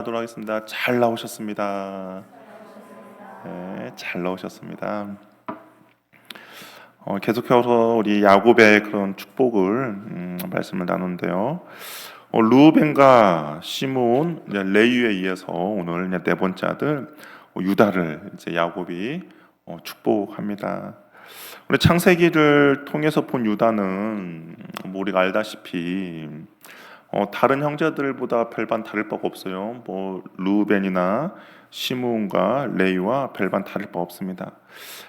하도록 하겠습니다. 잘 나오셨습니다. 네, 잘 나오셨습니다. 계속해서 우리 야곱의 그런 축복을 말씀을 나누는데요. 루벤과 시므온, 레위에 의해서 오늘 네 번째 아들 유다를 이제 야곱이 축복합니다. 우리 창세기를 통해서 본 유다는 우리가 알다시피 다른 형제들보다 별반 다를 바가 없어요. 루벤이나 시므온과 레위와 별반 다를 바 없습니다.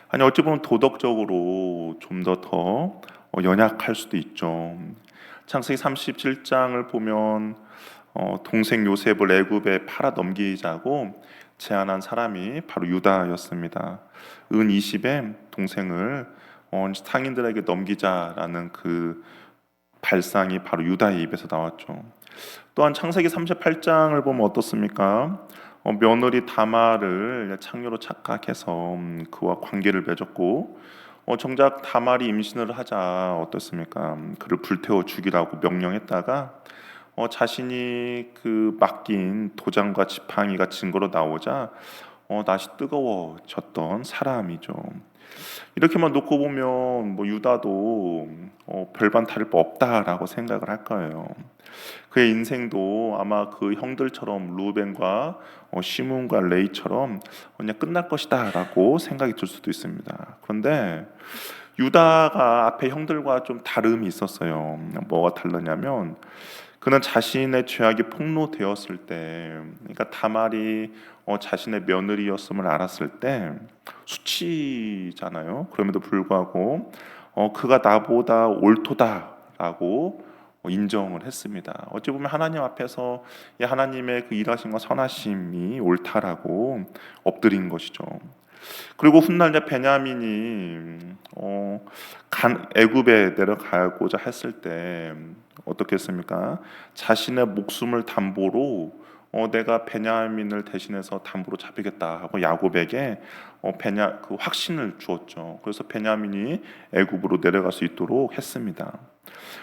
아니 어찌 보면 도덕적으로 좀 더 연약할 수도 있죠. 창세기 37장을 보면 동생 요셉을 애굽에 팔아 넘기자고 제안한 사람이 바로 유다였습니다. 은 20에 동생을 상인들에게 넘기자라는 그 발상이 바로 유다의 입에서 나왔죠. 또한 창세기 38장을 보면 어떻습니까? 며느리 다말을 창녀로 착각해서 그와 관계를 맺었고 정작 다말이 임신을 하자 어떻습니까? 그를 불태워 죽이라고 명령했다가 자신이 그 맡긴 도장과 지팡이가 증거로 나오자 다시 뜨거워졌던 사람이죠. 이렇게만 놓고 보면 유다도 별반 다를 바 없다라고 생각을 할 거예요. 그의 인생도 아마 그 형들처럼 루벤과 시므온과 레이처럼 그냥 끝날 것이다라고 생각이 들 수도 있습니다. 그런데 유다가 앞에 형들과 좀 다름이 있었어요. 뭐가 다르냐면 그는 자신의 죄악이 폭로되었을 때, 그러니까 다말이 자신의 며느리였음을 알았을 때 수치잖아요. 그럼에도 불구하고 그가 나보다 옳도다라고 인정을 했습니다. 어찌 보면 하나님 앞에서 하나님의 그 일하심과 선하심이 옳다라고 엎드린 것이죠. 그리고 훗날 이제 베냐민이 애굽에 내려가고자 했을 때 어떻게 했습니까? 자신의 목숨을 담보로 내가 베냐민을 대신해서 담보로 잡히겠다 하고 야곱에게 그 확신을 주었죠. 그래서 베냐민이 애굽으로 내려갈 수 있도록 했습니다.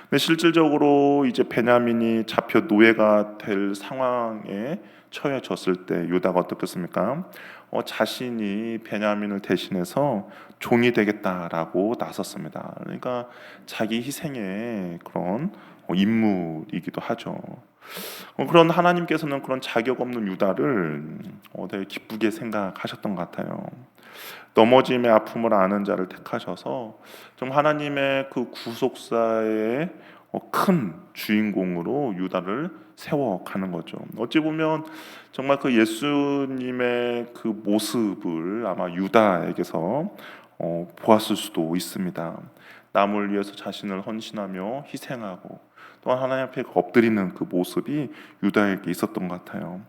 근데 실질적으로 이제 베냐민이 잡혀 노예가 될 상황에 처해졌을 때 유다가 어떻겠습니까? 자신이 베냐민을 대신해서 종이 되겠다라고 나섰습니다. 그러니까 자기 희생의 그런 인물이기도 하죠. 그런 하나님께서는 그런 자격 없는 유다를 되게 기쁘게 생각하셨던 것 같아요. 넘어짐의 아픔을 아는 자를 택하셔서 좀 하나님의 그 구속사의 큰 주인공으로 유다를 세워가는 거죠. 어찌 보면 정말 그 예수님의 그 모습을 아마 유다에게서 보았을 수도 있습니다. 남을 위해서 자신을 헌신하며 희생하고 또한 하나님 앞에 엎드리는 그 모습이 유다에게 있었던 것 같아요.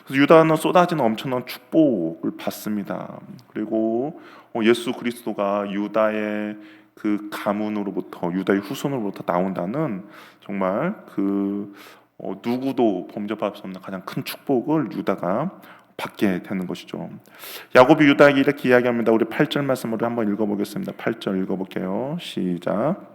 그래서 유다는 쏟아지는 엄청난 축복을 받습니다. 그리고 예수 그리스도가 유다의 그 가문으로부터 유다의 후손으로부터 나온다는 정말 그 누구도 범접할 수 없는 가장 큰 축복을 유다가 받게 되는 것이죠. 야곱이 유다에게 이렇게 이야기합니다. 우리 8절 말씀으로 한번 읽어보겠습니다. 8절 읽어볼게요. 시작.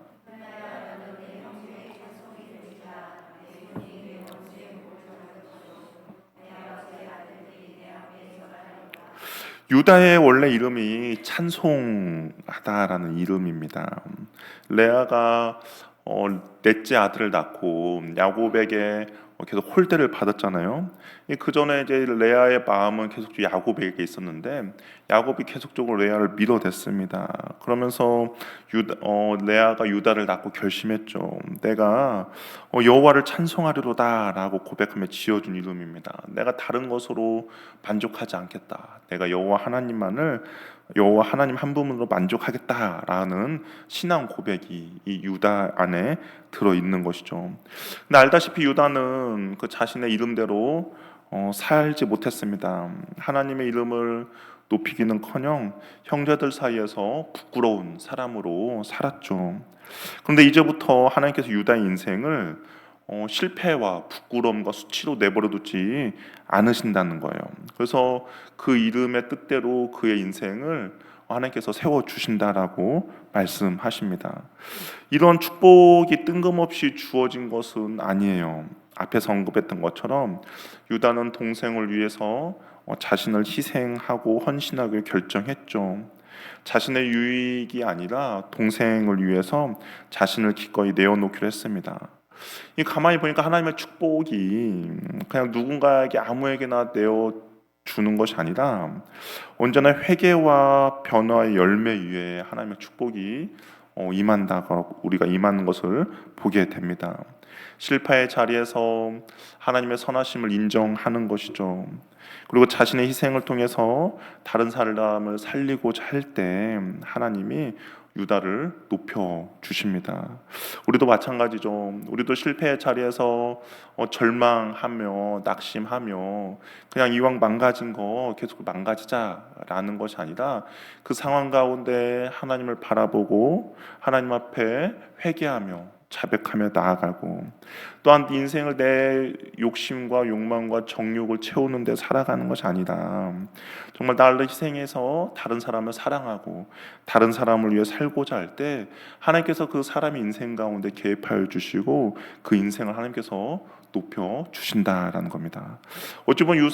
유다의 원래 이름이 찬송하다라는 이름입니다. 레아가 넷째 아들을 낳고 야곱에게 계속 홀대를 받았잖아요. 그 전에 이제 레아의 마음은 계속 야곱에게 있었는데 야곱이 계속적으로 레아를 밀어댔습니다. 그러면서 레아가 유다를 낳고 결심했죠. 내가 여호와를 찬송하리로다라고 고백하며 지어준 이름입니다. 내가 다른 것으로 만족하지 않겠다. 내가 여호와 하나님 한 분으로 만족하겠다라는 신앙 고백이 이 유다 안에 들어 있는 것이죠. 근데 알다시피 유다는 그 자신의 이름대로 살지 못했습니다. 하나님의 이름을 높이기는커녕 형제들 사이에서 부끄러운 사람으로 살았죠. 그런데 이제부터 하나님께서 유다의 인생을 실패와 부끄러움과 수치로 내버려두지 않으신다는 거예요. 그래서 그 이름의 뜻대로 그의 인생을 하나님께서 세워주신다라고 말씀하십니다. 이런 축복이 뜬금없이 주어진 것은 아니에요. 앞에서 언급했던 것처럼 유다는 동생을 위해서 자신을 희생하고 헌신하기로 결정했죠. 자신의 유익이 아니라 동생을 위해서 자신을 기꺼이 내어놓기로 했습니다. 이 가만히 보니까 하나님의 축복이 그냥 누군가에게 아무에게나 내어 주는 것이 아니라 언제나 회개와 변화의 열매 위에 하나님의 축복이 임한다고 우리가 임하는 것을 보게 됩니다. 실패의 자리에서 하나님의 선하심을 인정하는 것이죠. 그리고 자신의 희생을 통해서 다른 사람을 살리고자 할 때 하나님이 유다를 높여 주십니다. 우리도 마찬가지죠. 우리도 실패의 자리에서 절망하며 낙심하며 그냥 이왕 망가진 거 계속 망가지자라는 것이 아니라 그 상황 가운데 하나님을 바라보고 하나님 앞에 회개하며 자백하며 나아가고, 또한 인생을 내 욕심과 욕망과 정욕을 채우는 데 살아가는 것이 아니라 정말 나를 희생해서 다른 사람을 사랑하고 다른 사람을 위해 살고자 할 때 하나님께서 그 사람의 인생 가운데 개입하여 주시고 그 인생을 하나님께서 높여 주신다라는 겁니다. 어찌 보면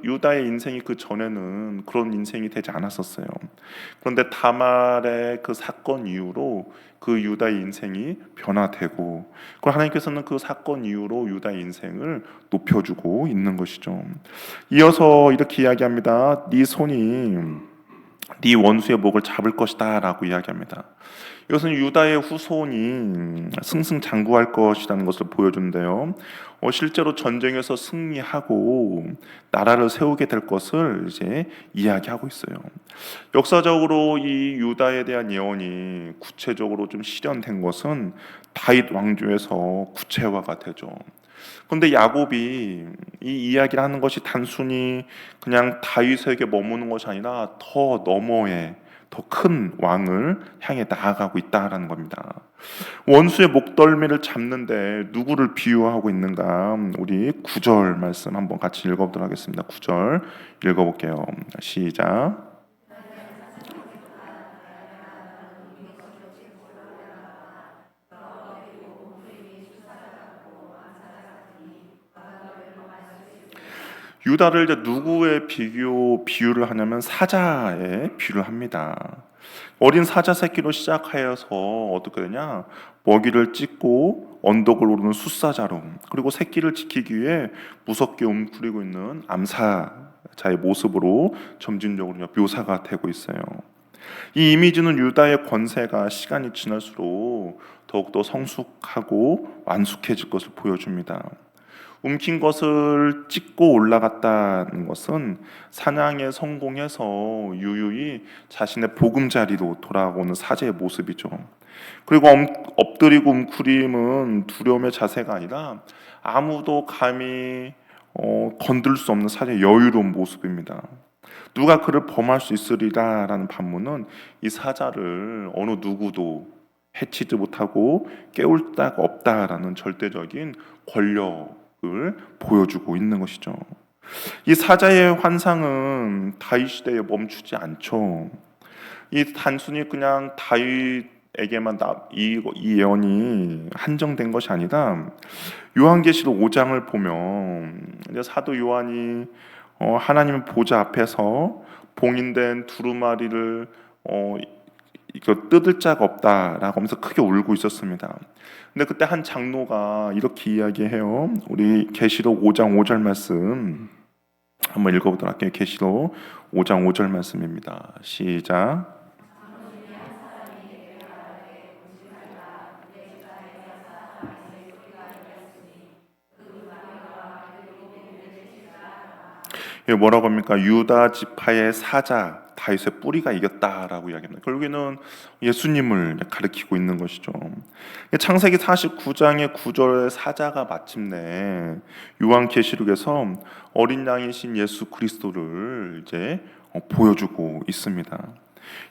유다의 인생이 그 전에는 그런 인생이 되지 않았었어요. 그런데 다말의 그 사건 이후로 그 유다의 인생이 변화되고, 그리고 하나님께서는 그 사건 이후로 유다의 인생을 높여주고 있는 것이죠. 이어서 이렇게 이야기합니다. 네 손이 네 원수의 목을 잡을 것이다 라고 이야기합니다. 이것은 유다의 후손이 승승장구할 것이라는 것을 보여주는데요. 실제로 전쟁에서 승리하고 나라를 세우게 될 것을 이제 이야기하고 있어요. 역사적으로 이 유다에 대한 예언이 구체적으로 좀 실현된 것은 다윗 왕조에서 구체화가 되죠. 그런데 야곱이 이 이야기를 하는 것이 단순히 그냥 다윗에게 머무는 것이 아니라 더 너머에 더 큰 왕을 향해 나아가고 있다라는 겁니다. 원수의 목덜미를 잡는데 누구를 비유하고 있는가? 우리 9절 말씀 한번 같이 읽어보도록 하겠습니다. 9절 읽어볼게요. 시작. 유다를 이제 누구의 비유를 하냐면 사자에 비유를 합니다. 어린 사자 새끼로 시작하여서 어떻게 되냐? 먹이를 찢고 언덕을 오르는 숫사자로, 그리고 새끼를 지키기 위해 무섭게 움츠리고 있는 암사자의 모습으로 점진적으로 묘사가 되고 있어요. 이 이미지는 유다의 권세가 시간이 지날수록 더욱더 성숙하고 완숙해질 것을 보여줍니다. 움킨 것을 찢고 올라갔다는 것은 사냥에 성공해서 유유히 자신의 보금자리로 돌아오는 사제의 모습이죠. 그리고 엎드리고 움크림은 두려움의 자세가 아니라 아무도 감히 건들 수 없는 사제의 여유로운 모습입니다. 누가 그를 범할 수 있으리라라는 반문은 이 사자를 어느 누구도 해치지 못하고 깨울 데가 없다라는 절대적인 권력을 보여주고 있는 것이죠. 이 사자의 환상은 다윗 시대에 멈추지 않죠. 이 단순히 그냥 다윗에게만 이 예언이 한정된 것이 아니라 요한계시록 5장을 보면 이제 사도 요한이 하나님의 보좌 앞에서 봉인된 두루마리를 이거 뜯을 자가 없다라고 하면서 크게 울고 있었습니다. 근데 그때 한 장로가 이렇게 이야기해요. 우리 계시록 5장 5절 말씀 한번 읽어보도록 할게요. 계시록 5장 5절 말씀입니다. 시작. 이게 뭐라고 합니까? 유다 지파의 사자 다윗의 뿌리가 이겼다라고 이야기합니다. 결국에는 예수님을 가리키고 있는 것이죠. 창세기 49장의 9절의 사자가 마침내 요한계시록에서 어린 양이신 예수 그리스도를 이제 보여주고 있습니다.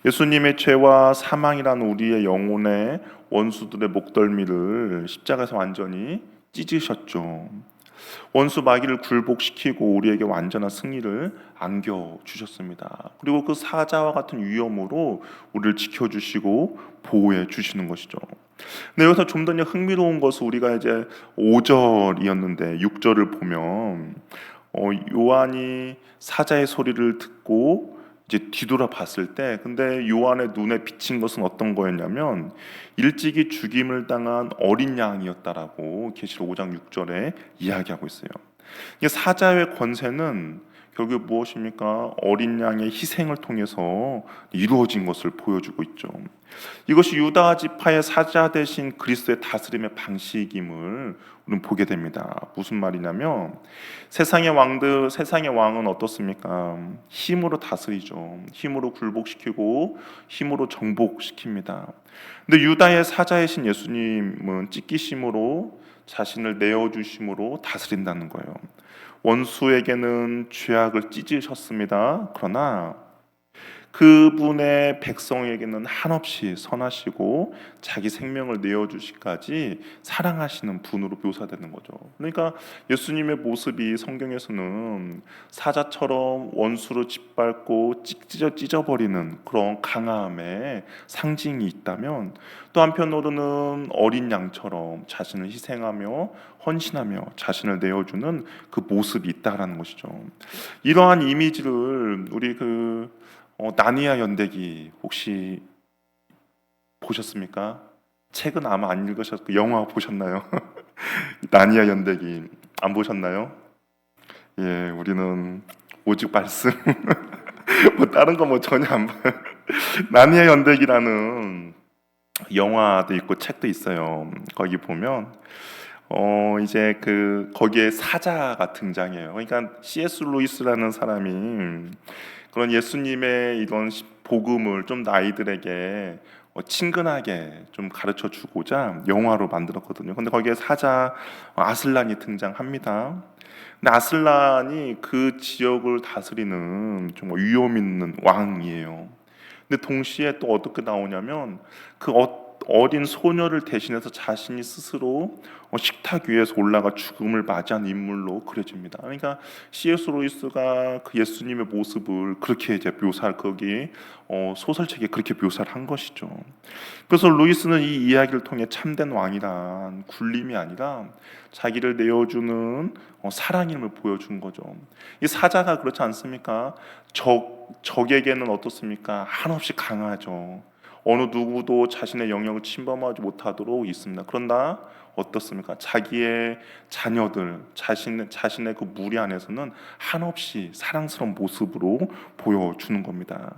예수님의 죄와 사망이라는 우리의 영혼의 원수들의 목덜미를 십자가에서 완전히 찢으셨죠. 원수 마귀를 굴복시키고 우리에게 완전한 승리를 안겨 주셨습니다. 그리고 그 사자와 같은 위엄으로 우리를 지켜주시고 보호해 주시는 것이죠. 근데 여기서 좀 더 흥미로운 것은 우리가 이제 5절이었는데 6절을 보면 요한이 사자의 소리를 듣고 이제 뒤돌아 봤을 때, 근데 요한의 눈에 비친 것은 어떤 거였냐면 일찍이 죽임을 당한 어린 양이었다라고 계시록 5장 6절에 이야기하고 있어요. 이게 사자의 권세는 결국 무엇입니까? 어린 양의 희생을 통해서 이루어진 것을 보여주고 있죠. 이것이 유다 지파의 사자 대신 그리스도의 다스림의 방식임을 우리는 보게 됩니다. 무슨 말이냐면 세상의 왕들, 세상의 왕은 어떻습니까? 힘으로 다스리죠. 힘으로 굴복시키고 힘으로 정복시킵니다. 근데 유다의 사자이신 예수님은 찢기심으로 자신을 내어주심으로 다스린다는 거예요. 원수에게는 죄악을 찢으셨습니다. 그러나 그분의 백성에게는 한없이 선하시고 자기 생명을 내어주시까지 사랑하시는 분으로 묘사되는 거죠. 그러니까 예수님의 모습이 성경에서는 사자처럼 원수로 짓밟고 찢어버리는 그런 강함의 상징이 있다면, 또 한편으로는 어린 양처럼 자신을 희생하며 헌신하며 자신을 내어주는 그 모습이 있다라는 것이죠. 이러한 이미지를 우리 나니아 연대기 혹시 보셨습니까? 책은 아마 안 읽으셨고 영화 보셨나요? 나니아 연대기 안 보셨나요? 예, 우리는 오직 말씀 뭐 다른 거 뭐 전혀 안 봐요. 나니아 연대기라는 영화도 있고 책도 있어요. 거기 보면 이제 거기에 사자가 등장해요. 그러니까 C.S. 루이스라는 사람이 그런 예수님의 이런 복음을 좀 더 아이들에게 친근하게 좀 가르쳐 주고자 영화로 만들었거든요. 근데 거기에 사자 아슬란이 등장합니다. 근데 아슬란이 그 지역을 다스리는 정말 위험 있는 왕이에요. 근데 동시에 또 어떻게 나오냐면 그 어린 소녀를 대신해서 자신이 스스로 식탁 위에서 올라가 죽음을 맞이한 인물로 그려집니다. 그러니까 C.S. 루이스가 그 예수님의 모습을 그렇게 이제 거기 소설책에 그렇게 묘사를 한 것이죠. 그래서 루이스는 이 이야기를 통해 참된 왕이란 굴림이 아니라 자기를 내어주는 사랑임을 보여준 거죠. 이 사자가 그렇지 않습니까? 적에게는 어떻습니까? 한없이 강하죠. 어느 누구도 자신의 영역을 침범하지 못하도록 있습니다. 그러나 어떻습니까? 자기의 자녀들, 자신의 그 무리 안에서는 한없이 사랑스러운 모습으로 보여주는 겁니다.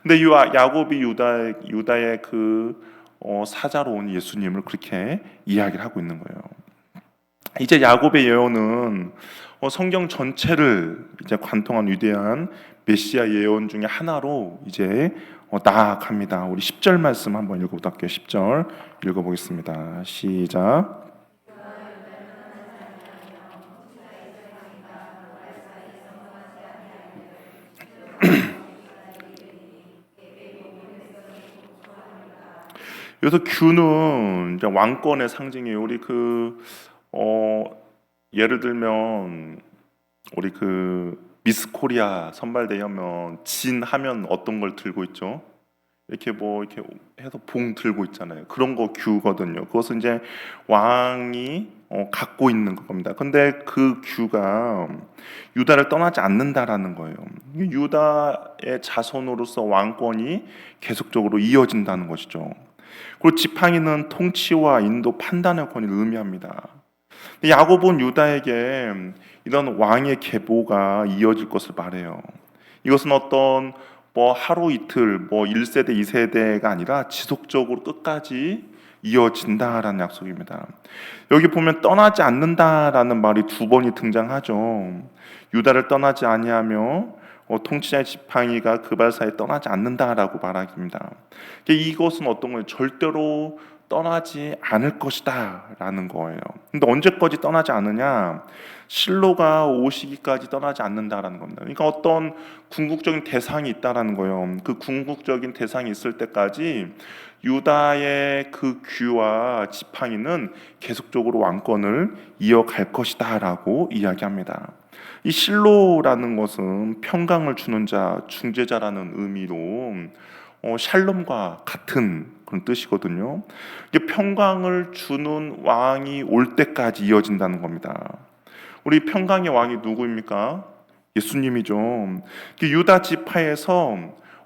근데 야곱이 유다의 사자로 온 예수님을 그렇게 이야기를 하고 있는 거예요. 이제 야곱의 예언은 성경 전체를 이제 관통한 위대한 메시아 예언 중에 하나로 이제 나아갑니다. 우리 10절 말씀 한번 읽어보도록 할게요. 10절 읽어보겠습니다. 시작. 여기서 규는 이제 왕권의 상징이에요. 우리 예를 들면 우리 미스 코리아 선발대회 하면 진 하면 어떤 걸 들고 있죠? 이렇게 이렇게 해서 봉 들고 있잖아요. 그런 거 규거든요. 그것은 이제 왕이 갖고 있는 겁니다. 근데 그 규가 유다를 떠나지 않는다라는 거예요. 유다의 자손으로서 왕권이 계속적으로 이어진다는 것이죠. 그리고 지팡이는 통치와 인도 판단의 권위를 의미합니다. 야곱은 유다에게 이런 왕의 계보가 이어질 것을 말해요. 이것은 어떤 하루 이틀 1세대 2세대가 아니라 지속적으로 끝까지 이어진다라는 약속입니다. 여기 보면 떠나지 않는다라는 말이 두 번이 등장하죠. 유다를 떠나지 아니하며 통치자의 지팡이가 그 발사에 떠나지 않는다라고 말합니다. 이것은 어떤 거예요? 절대로 떠나지 않을 것이다 라는 거예요. 근데 언제까지 떠나지 않느냐? 실로가 오시기까지 떠나지 않는다라는 겁니다. 그러니까 어떤 궁극적인 대상이 있다라는 거예요. 그 궁극적인 대상이 있을 때까지 유다의 그 귀와 지팡이는 계속적으로 왕권을 이어갈 것이다라고 이야기합니다. 이 실로라는 것은 평강을 주는 자, 중재자라는 의미로 샬롬과 같은 그런 뜻이거든요. 이게 평강을 주는 왕이 올 때까지 이어진다는 겁니다. 우리 평강의 왕이 누구입니까? 예수님이죠. 유다 지파에서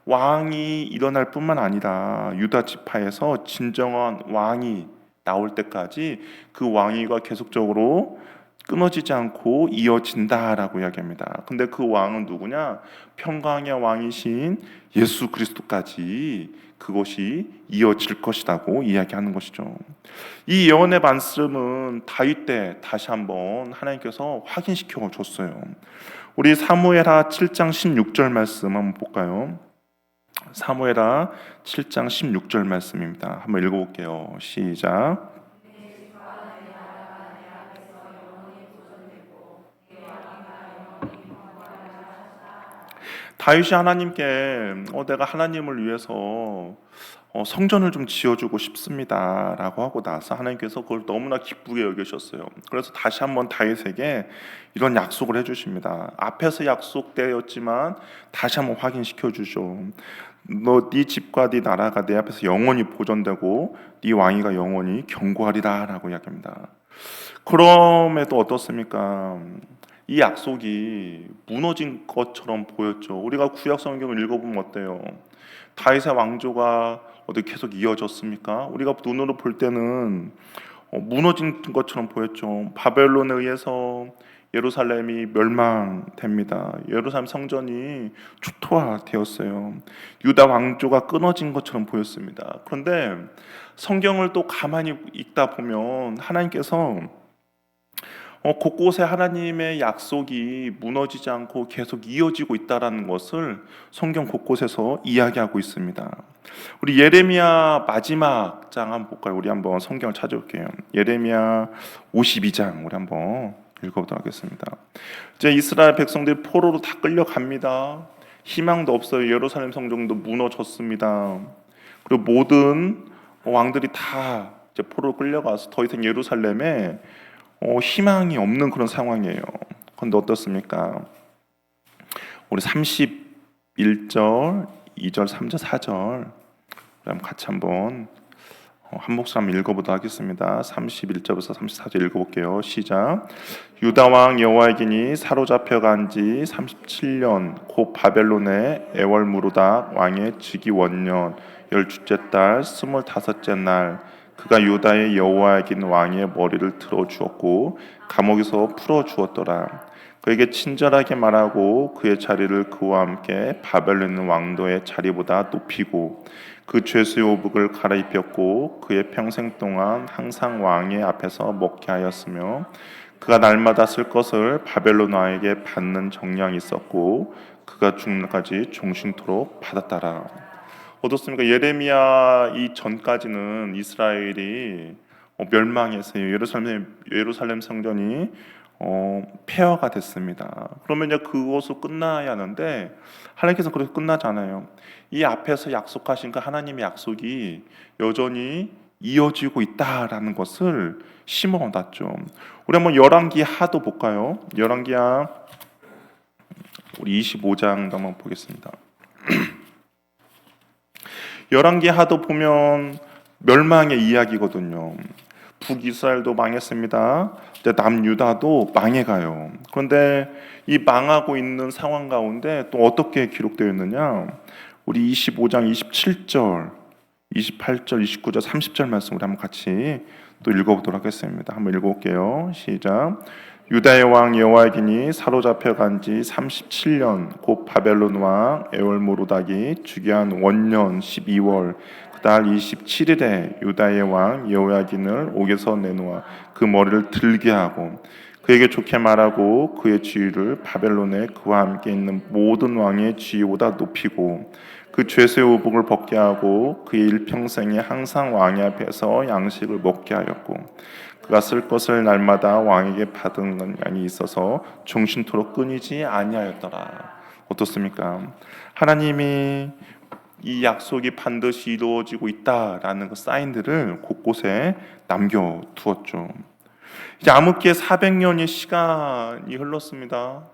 왕이 일어날 뿐만 아니라 유다 지파에서 진정한 왕이 나올 때까지 그 왕위가 계속적으로 끊어지지 않고 이어진다라고 이야기합니다. 근데 그 왕은 누구냐? 평강의 왕이신 예수 그리스도까지 그것이 이어질 것이라고 이야기하는 것이죠. 이 예언의 말씀은 다윗 때 다시 한번 하나님께서 확인시켜 줬어요. 우리 사무엘하 7장 16절 말씀 한번 볼까요? 사무엘하 7장 16절 말씀입니다. 한번 읽어볼게요. 시작. 다윗이 하나님께 내가 하나님을 위해서 성전을 좀 지어주고 싶습니다라고 하고 나서 하나님께서 그걸 너무나 기쁘게 여기셨어요. 그래서 다시 한번 다윗에게 이런 약속을 해주십니다. 앞에서 약속되었지만 다시 한번 확인시켜 주죠. 네 집과 네 나라가 내 앞에서 영원히 보존되고 네 왕위가 영원히 견고하리라라고 이야기합니다. 그럼에도 어떻습니까? 이 약속이 무너진 것처럼 보였죠. 우리가 구약 성경을 읽어보면 어때요? 다윗의 왕조가 어떻게 계속 이어졌습니까? 우리가 눈으로 볼 때는 무너진 것처럼 보였죠. 바벨론에 의해서 예루살렘이 멸망됩니다. 예루살렘 성전이 초토화되었어요. 유다 왕조가 끊어진 것처럼 보였습니다. 그런데 성경을 또 가만히 읽다 보면 하나님께서 곳곳에 하나님의 약속이 무너지지 않고 계속 이어지고 있다는 것을 성경 곳곳에서 이야기하고 있습니다. 우리 예레미야 마지막 장 한번 볼까요? 우리 한번 성경을 찾아볼게요. 예레미야 52장 우리 한번 읽어보도록 하겠습니다. 이제 이스라엘 백성들이 포로로 다 끌려갑니다. 희망도 없어요. 예루살렘 성전도 무너졌습니다. 그리고 모든 왕들이 다 이제 포로로 끌려가서 더 이상 예루살렘에 희망이 없는 그런 상황이에요. 그런데 어떻습니까? 우리 31절, 2절, 3절, 4절 그럼 같이 한번 한 목소리 한번 읽어보도록 하겠습니다. 31절부터 34절 읽어볼게요. 시작. 유다 왕 여호야긴이 사로잡혀간 지 37년 곧 바벨론의 에월무로닥 왕의 즉위 원년 10주째 달 25째 날 그가 유다의 여호야긴 왕의 머리를 들어 주었고 감옥에서 풀어 주었더라. 그에게 친절하게 말하고 그의 자리를 그와 함께 바벨론 왕도의 자리보다 높이고 그 죄수의 오복을 갈아입혔고 그의 평생 동안 항상 왕의 앞에서 먹게 하였으며 그가 날마다 쓸 것을 바벨론 왕에게 받는 정량이 있었고 그가 죽는까지 종신토록 받았더라. 어떻습니까? 예레미야 이 전까지는 이스라엘이 멸망했어요. 예루살렘 성전이 폐허가 됐습니다. 그러면 이제 그것으로 끝나야 하는데 하나님께서 그렇게 끝나지 않아요. 이 앞에서 약속하신 그 하나님의 약속이 여전히 이어지고 있다라는 것을 심어놨죠. 우리 한번 열왕기하도 볼까요? 열왕기하 우리 25장도 한번 보겠습니다. 열왕기하도 보면 멸망의 이야기거든요. 북이스라엘도 망했습니다. 남유다도 망해가요. 그런데 이 망하고 있는 상황 가운데 또 어떻게 기록되어 있느냐? 우리 25장 27절, 28절, 29절, 30절 말씀 우리 한번 같이 또 읽어보도록 하겠습니다. 한번 읽어볼게요. 시작. 유다의 왕 여호야긴이 사로잡혀간 지 37년 곧 바벨론 왕 에월모로닥이 즉위한 원년 12월 그달 27일에 유다의 왕 여호야긴을 옥에서 내놓아 그 머리를 들게 하고 그에게 좋게 말하고 그의 지위를 바벨론에 그와 함께 있는 모든 왕의 지위보다 높이고 그 죄수의 의복을 벗게 하고 그의 일평생에 항상 왕의 앞에서 양식을 먹게 하였고 그가 쓸 것을 날마다 왕에게 받은 양이 있어서 종신토록 끊이지 아니하였더라. 어떻습니까? 하나님이 이 약속이 반드시 이루어지고 있다라는 그 사인들을 곳곳에 남겨두었죠. 이제 암흑기에 400년의 시간이 흘렀습니다.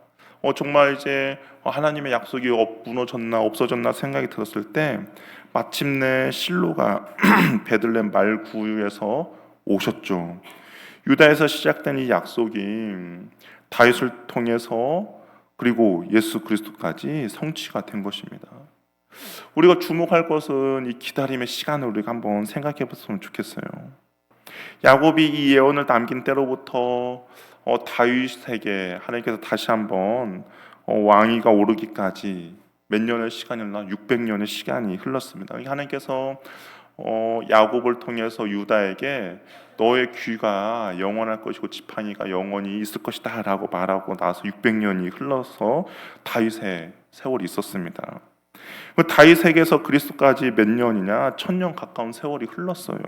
정말 이제 하나님의 약속이 무너졌나 없어졌나 생각이 들었을 때 마침내 실로가 베들레헴 말구유에서 오셨죠. 유다에서 시작된 이 약속이 다윗을 통해서 그리고 예수 그리스도까지 성취가 된 것입니다. 우리가 주목할 것은 이 기다림의 시간을 우리가 한번 생각해 봤으면 좋겠어요. 야곱이 이 예언을 남긴 때로부터 다윗에게 하나님께서 다시 한번 왕위가 오르기까지 몇 년의 시간이 흘러 600년의 시간이 흘렀습니다. 하나님께서 야곱을 통해서 유다에게 너의 귀가 영원할 것이고 지팡이가 영원히 있을 것이다 라고 말하고 나서 600년이 흘러서 다윗의 세월이 있었습니다. 그 다윗에게서 그리스도까지 몇 년이냐? 1000년 가까운 세월이 흘렀어요.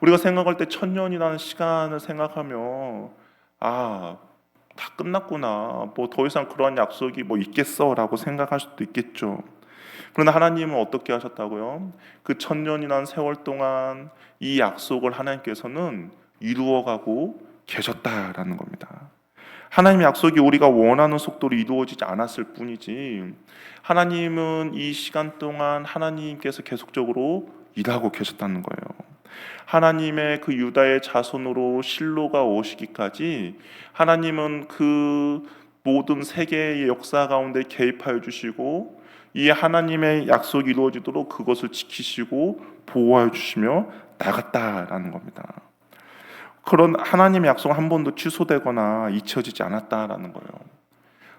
우리가 생각할 때 1000년이라는 시간을 생각하면 다 끝났구나. 뭐 더 이상 그러한 약속이 뭐 있겠어라고 생각할 수도 있겠죠. 그러나 하나님은 어떻게 하셨다고요? 그 1000년이라는 세월 동안 이 약속을 하나님께서는 이루어가고 계셨다라는 겁니다. 하나님의 약속이 우리가 원하는 속도로 이루어지지 않았을 뿐이지 하나님은 이 시간 동안 하나님께서 계속적으로 일하고 계셨다는 거예요. 하나님의 그 유다의 자손으로 실로가 오시기까지 하나님은 그 모든 세계의 역사 가운데 개입하여 주시고 이 하나님의 약속이 이루어지도록 그것을 지키시고 보호하여 주시며 나갔다라는 겁니다. 그런 하나님의 약속은 한 번도 취소되거나 잊혀지지 않았다라는 거예요.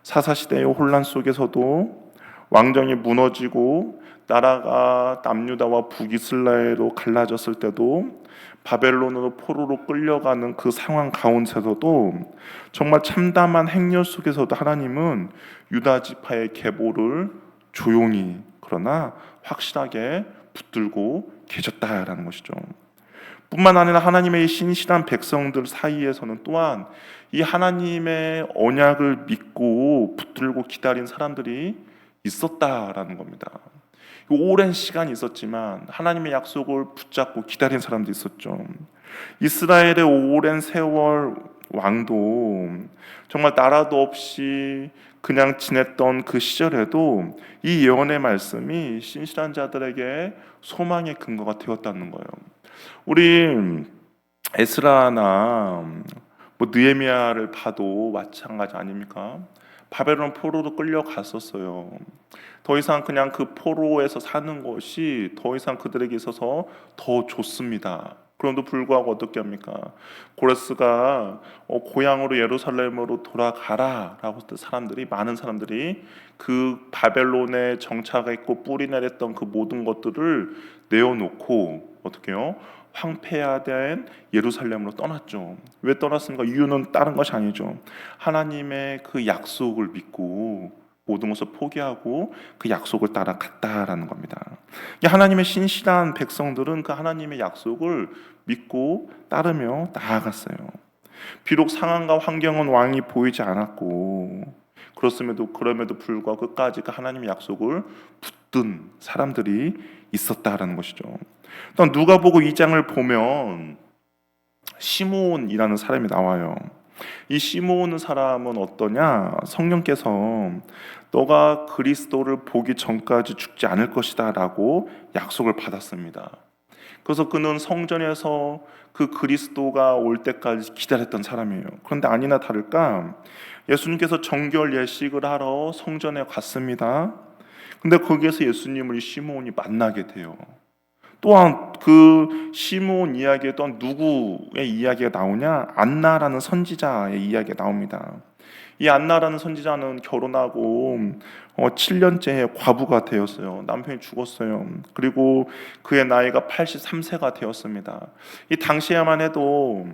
사사시대의 혼란 속에서도 왕정이 무너지고 나라가 남유다와 북이스라엘로 갈라졌을 때도 바벨론으로 포로로 끌려가는 그 상황 가운데서도 정말 참담한 행렬 속에서도 하나님은 유다 지파의 계보를 조용히 그러나 확실하게 붙들고 계셨다라는 것이죠. 뿐만 아니라 하나님의 신실한 백성들 사이에서는 또한 이 하나님의 언약을 믿고 붙들고 기다린 사람들이 있었다라는 겁니다. 오랜 시간이 있었지만 하나님의 약속을 붙잡고 기다린 사람도 있었죠. 이스라엘의 오랜 세월 왕도 정말 나라도 없이 그냥 지냈던 그 시절에도 이 예언의 말씀이 신실한 자들에게 소망의 근거가 되었다는 거예요. 우리 에스라나 느헤미야를 봐도 마찬가지 아닙니까? 바벨론 포로로 끌려갔었어요. 더 이상 그냥 그 포로에서 사는 것이 더 이상 그들에게 있어서 더 좋습니다. 그럼에도 불구하고 어떻게 합니까? 고레스가 고향으로 예루살렘으로 돌아가라라고 많은 사람들이 그 바벨론에 정착했고 뿌리 내렸던 그 모든 것들을 내어놓고 어떻게 해요? 황폐화된 예루살렘으로 떠났죠. 왜 떠났습니까? 이유는 다른 것이 아니죠. 하나님의 그 약속을 믿고 모든 것을 포기하고 그 약속을 따라갔다라는 겁니다. 하나님의 신실한 백성들은 그 하나님의 약속을 믿고 따르며 나아갔어요. 비록 상황과 환경은 왕이 보이지 않았고 그럼에도 불구하고 끝까지 그 하나님의 약속을 붙든 사람들이 있었다라는 것이죠. 또 누가복음 2장을 보면 시므온이라는 사람이 나와요. 이 시므온 사람은 어떠냐? 성령께서 너가 그리스도를 보기 전까지 죽지 않을 것이다 라고 약속을 받았습니다. 그래서 그는 성전에서 그 그리스도가 올 때까지 기다렸던 사람이에요. 그런데 아니나 다를까 예수님께서 정결 예식을 하러 성전에 갔습니다. 근데 거기에서 예수님을 이 시므온이 만나게 돼요. 또한 그 시므온 이야기에 또한 누구의 이야기가 나오냐? 안나라는 선지자의 이야기가 나옵니다. 이 안나라는 선지자는 결혼하고 7년째 과부가 되었어요. 남편이 죽었어요. 그리고 그의 나이가 83세가 되었습니다. 이 당시에만 해도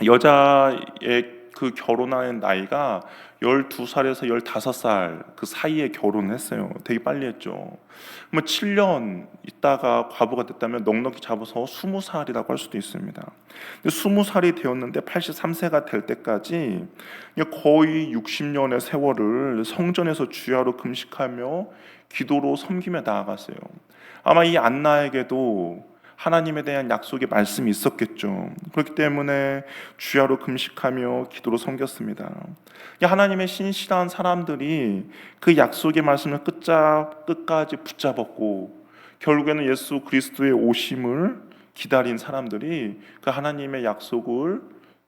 여자의 그 결혼하는 나이가 12살에서 15살 그 사이에 결혼을 했어요. 되게 빨리 했죠. 뭐 7년 있다가 과부가 됐다면 넉넉히 잡아서 20살이라고 할 수도 있습니다. 근데 20살이 되었는데 83세가 될 때까지 거의 60년의 세월을 성전에서 주야로 금식하며 기도로 섬기며 나아갔어요. 아마 이 안나에게도 하나님에 대한 약속의 말씀이 있었겠죠. 그렇기 때문에 주야로 금식하며 기도로 섬겼습니다. 하나님의 신실한 사람들이 그 약속의 말씀을 끝까지 붙잡았고 결국에는 예수 그리스도의 오심을 기다린 사람들이 그 하나님의 약속을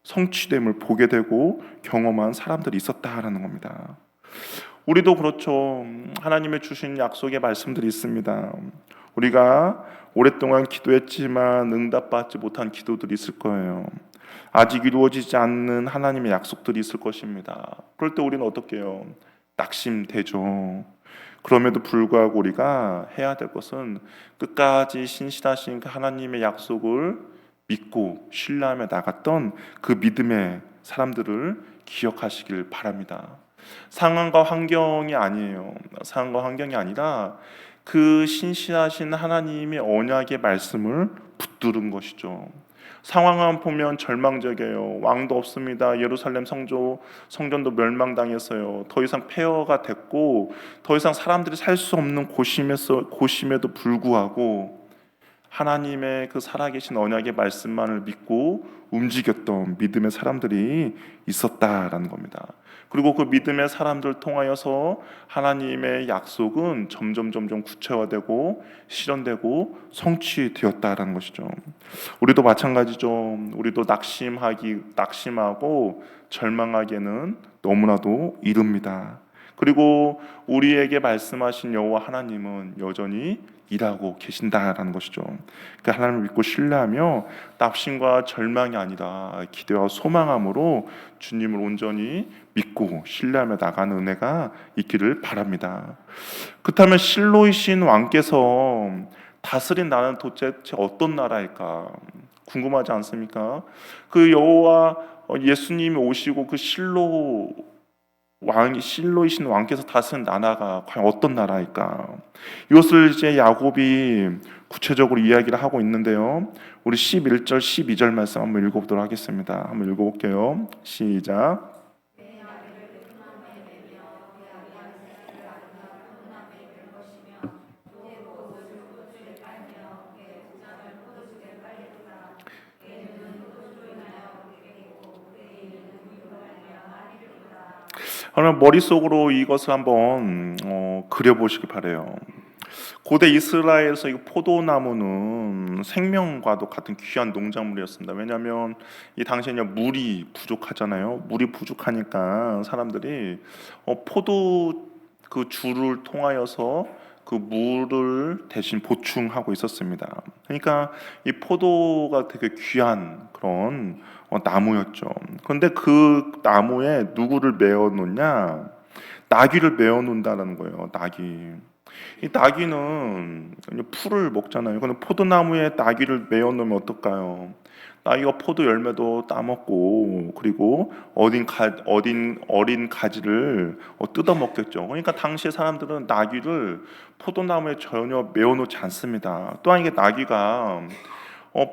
성취됨을 보게 되고 경험한 사람들이 있었다라는 겁니다. 우리도 그렇죠. 하나님의 주신 약속의 말씀들이 있습니다. 우리가 오랫동안 기도했지만 응답받지 못한 기도들이 있을 거예요. 아직 이루어지지 않는 하나님의 약속들이 있을 것입니다. 그럴 때 우리는 어떻게 해요? 낙심되죠. 그럼에도 불구하고 우리가 해야 될 것은 끝까지 신실하신 그 하나님의 약속을 믿고 신뢰하며 나갔던 그 믿음의 사람들을 기억하시길 바랍니다. 상황과 환경이 아니에요. 상황과 환경이 아니라 그 신실하신 하나님의 언약의 말씀을 붙들은 것이죠. 상황만 보면 절망적이에요. 왕도 없습니다. 예루살렘 성전도 멸망당했어요. 더 이상 폐허가 됐고 더 이상 사람들이 살 수 없는 고심에도 불구하고 하나님의 그 살아계신 언약의 말씀만을 믿고 움직였던 믿음의 사람들이 있었다라는 겁니다. 그리고 그 믿음의 사람들 통하여서 하나님의 약속은 점점 구체화되고 실현되고 성취되었다라는 것이죠. 우리도 마찬가지죠. 우리도 낙심하고 절망하기에는 너무나도 이릅니다. 그리고 우리에게 말씀하신 여호와 하나님은 여전히 일하고 계신다라는 것이죠. 그 하나님을 믿고 신뢰하며 낙심과 절망이 아니라 기대와 소망함으로 주님을 온전히 믿고 신뢰하며 나가는 은혜가 있기를 바랍니다. 그렇다면 실로이신 왕께서 다스린 나라는 도대체 어떤 나라일까 궁금하지 않습니까? 그 여호와 예수님이 오시고 그 실로이신 왕께서 다스린 나라가 과연 어떤 나라일까? 이것을 이제 야곱이 구체적으로 이야기를 하고 있는데요. 우리 11절, 12절 말씀 한번 읽어보도록 하겠습니다. 한번 읽어볼게요. 시작. 그러면 머릿속으로 이것을 한번 그려보시기 바래요. 고대 이스라엘에서 이 포도나무는 생명과도 같은 귀한 농작물이었습니다. 왜냐하면 이 당시에는 물이 부족하잖아요. 물이 부족하니까 사람들이 포도 그 줄을 통하여서 그 물을 대신 보충하고 있었습니다. 그러니까 이 포도가 되게 귀한 그런 나무였죠. 그런데 그 나무에 누구를 메어 놓냐? 나귀를 메어 놓는다는 거예요. 나귀. 이 나귀는 풀을 먹잖아요. 근데 포도나무에 나귀를 메어 놓으면 어떨까요? 나귀가 포도 열매도 따먹고 그리고 어린 가지를 뜯어 먹겠죠. 그러니까 당시의 사람들은 나귀를 포도나무에 전혀 메어 놓지 않습니다. 또한 이게 나귀가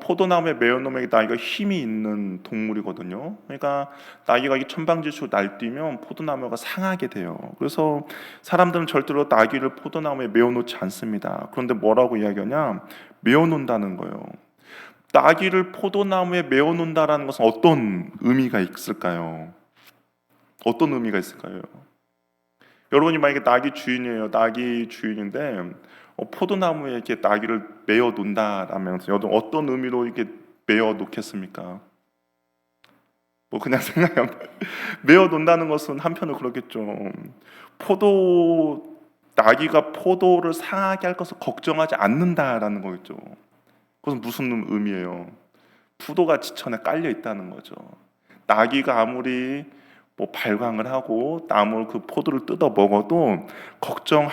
포도나무에 메어 놓으면 나귀가 힘이 있는 동물이거든요. 그러니까 나귀가 이 천방지축 날뛰면 포도나무가 상하게 돼요. 그래서 사람들은 절대로 나귀를 포도나무에 메어 놓지 않습니다. 그런데 뭐라고 이야기하냐? 메어 놓는다는 거예요. 나귀를 포도나무에 메어 놓는다라는 것은 어떤 의미가 있을까요? 어떤 의미가 있을까요? 여러분이 만약에 나귀 주인이에요. 나귀 주인인데 포도나무에 이렇게 나귀를 메어 놓는다라면 여러분 어떤 의미로 이렇게 메어 놓겠습니까? 뭐 그냥 생각하면 메어 놓는다는 것은 한편으로 그렇겠죠. 나귀가 포도를 상하게 할 것을 걱정하지 않는다라는 거겠죠. 그것은 무슨 의미예요? 포도가 지천에 깔려 있다는 거죠. 나귀가 아무리 발광을 하고 나무 그 포도를 뜯어 먹어도 걱정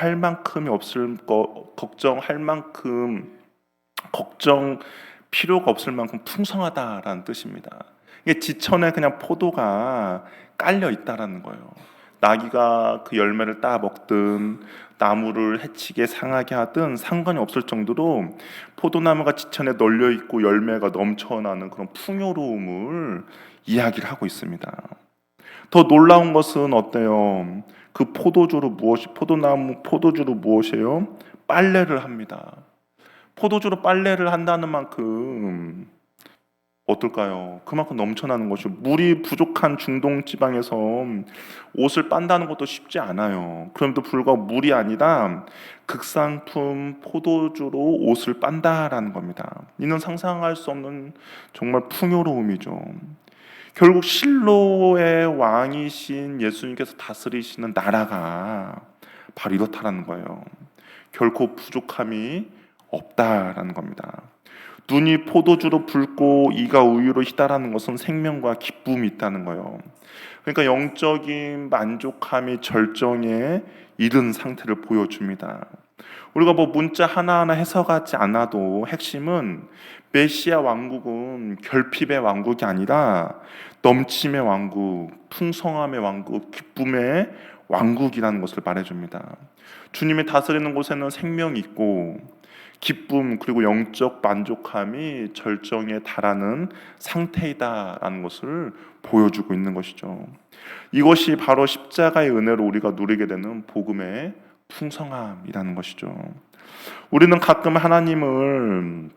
필요가 없을 만큼 풍성하다라는 뜻입니다. 이게 지천에 그냥 포도가 깔려 있다라는 거예요. 나귀가 그 열매를 따 먹든 나무를 해치게 상하게 하든 상관이 없을 정도로 포도나무가 지천에 널려 있고 열매가 넘쳐나는 그런 풍요로움을 이야기를 하고 있습니다. 더 놀라운 것은 어때요? 그 포도주로 무엇이에요? 빨래를 합니다. 포도주로 빨래를 한다는 만큼 어떨까요? 그만큼 넘쳐나는 것이죠. 물이 부족한 중동 지방에서 옷을 빤다는 것도 쉽지 않아요. 그럼에도 불구하고 물이 아니라 극상품 포도주로 옷을 빤다라는 겁니다. 이는 상상할 수 없는 정말 풍요로움이죠. 결국 실로의 왕이신 예수님께서 다스리시는 나라가 바로 이렇다라는 거예요. 결코 부족함이 없다라는 겁니다. 눈이 포도주로 붉고 이가 우유로 희다라는 것은 생명과 기쁨이 있다는 거예요. 그러니까 영적인 만족함이 절정에 이른 상태를 보여줍니다. 우리가 뭐 문자 하나하나 해석하지 않아도 핵심은 메시아 왕국은 결핍의 왕국이 아니라 넘침의 왕국, 풍성함의 왕국, 기쁨의 왕국이라는 것을 말해줍니다. 주님이 다스리는 곳에는 생명이 있고 기쁨 그리고 영적 만족함이 절정에 달하는 상태이다라는 것을 보여주고 있는 것이죠. 이것이 바로 십자가의 은혜로 우리가 누리게 되는 복음의 풍성함이라는 것이죠. 우리는 가끔 하나님을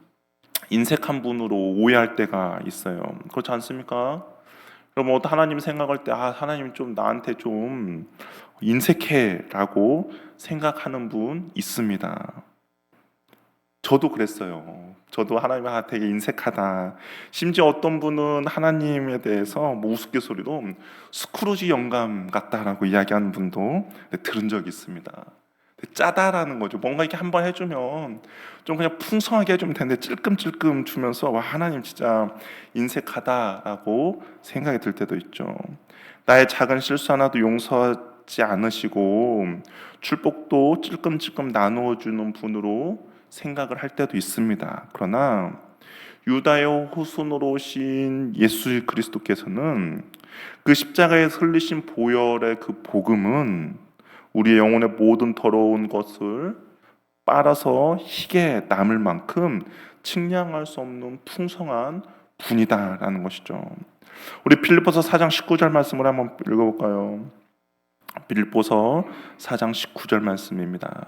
인색한 분으로 오해할 때가 있어요. 그렇지 않습니까? 그럼 어떤 하나님 생각할 때 하나님 좀 나한테 좀 인색해라고 생각하는 분 있습니다. 저도 그랬어요. 저도 하나님 되게 인색하다. 심지어 어떤 분은 하나님에 대해서 뭐 우스갯소리로 스크루지 영감 같다라고 이야기하는 분도 들은 적이 있습니다. 짜다라는 거죠. 뭔가 이렇게 한번 해주면 좀 그냥 풍성하게 해주면 되는데 찔끔찔끔 주면서 와 하나님 진짜 인색하다라고 생각이 들 때도 있죠. 나의 작은 실수 하나도 용서하지 않으시고 축복도 찔끔찔끔 나누어주는 분으로 생각을 할 때도 있습니다. 그러나 유다의 후손으로 오신 예수 그리스도께서는 그 십자가에 흘리신 보혈의 그 복음은 우리의 영혼의 모든 더러운 것을 빨아서 희게 남을 만큼 측량할 수 없는 풍성한 분이다라는 것이죠. 우리 빌립보서 4장 19절 말씀을 한번 읽어볼까요? 빌립보서 4장 19절 말씀입니다.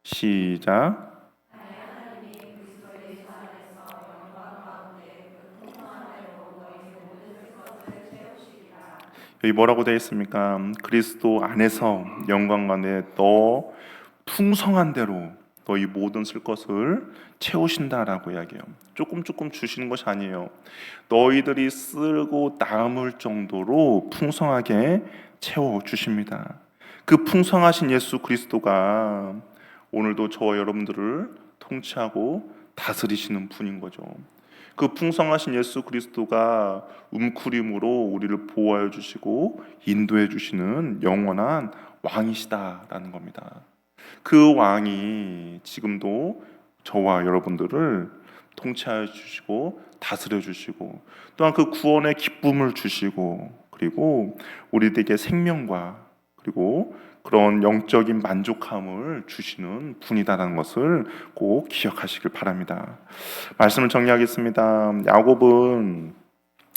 시작. 여기 뭐라고 되어 있습니까? 그리스도 안에서 영광 안에 너 풍성한 대로 너희 모든 쓸 것을 채우신다라고 이야기해요. 조금 주시는 것이 아니에요. 너희들이 쓰고 남을 정도로 풍성하게 채워 주십니다. 그 풍성하신 예수 그리스도가 오늘도 저와 여러분들을 통치하고 다스리시는 분인 거죠. 그 풍성하신 예수 그리스도가 움크림으로 우리를 보호하여 주시고 인도해 주시는 영원한 왕이시다라는 겁니다. 그 왕이 지금도 저와 여러분들을 통치하여 주시고 다스려 주시고 또한 그 구원의 기쁨을 주시고 그리고 우리들에게 생명과 그리고 그런 영적인 만족함을 주시는 분이다라는 것을 꼭 기억하시길 바랍니다. 말씀을 정리하겠습니다. 야곱은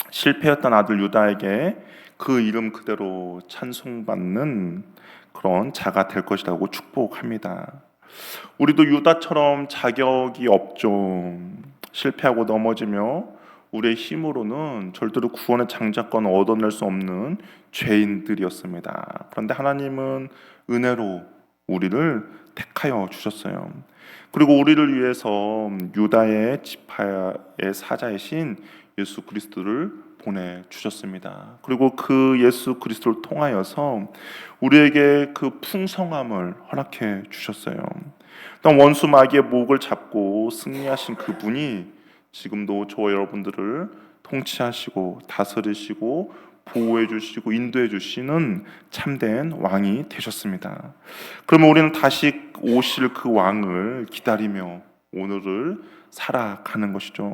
실패했던 아들 유다에게 그 이름 그대로 찬송받는 그런 자가 될 것이라고 축복합니다. 우리도 유다처럼 자격이 없죠. 실패하고 넘어지며 우리의 힘으로는 절대로 구원의 장자권을 얻어낼 수 없는 죄인들이었습니다. 그런데 하나님은 은혜로 우리를 택하여 주셨어요. 그리고 우리를 위해서 유다의 지파의 사자이신 예수 그리스도를 보내주셨습니다. 그리고 그 예수 그리스도를 통하여서 우리에게 그 풍성함을 허락해 주셨어요. 또 원수 마귀의 목을 잡고 승리하신 그분이 지금도 저와 여러분들을 통치하시고 다스리시고 보호해 주시고 인도해 주시는 참된 왕이 되셨습니다. 그러면 우리는 다시 오실 그 왕을 기다리며 오늘을 살아가는 것이죠.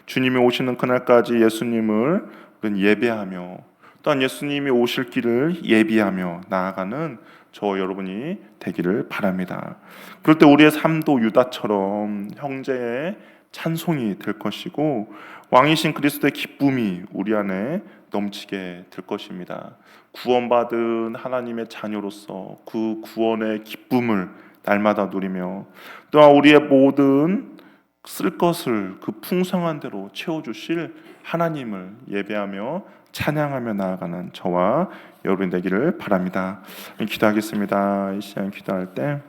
주님이 오시는 그날까지 예수님을 그런 예배하며 또한 예수님이 오실 길을 예비하며 나아가는 저 여러분이 되기를 바랍니다. 그럴 때 우리의 삶도 유다처럼 형제의 찬송이 될 것이고 왕이신 그리스도의 기쁨이 우리 안에 넘치게 될 것입니다. 구원받은 하나님의 자녀로서 그 구원의 기쁨을 날마다 누리며 또한 우리의 모든 쓸 것을 그 풍성한 대로 채워주실 하나님을 예배하며 찬양하며 나아가는 저와 여러분 되기를 바랍니다. 기도하겠습니다. 이 시간 기도할 때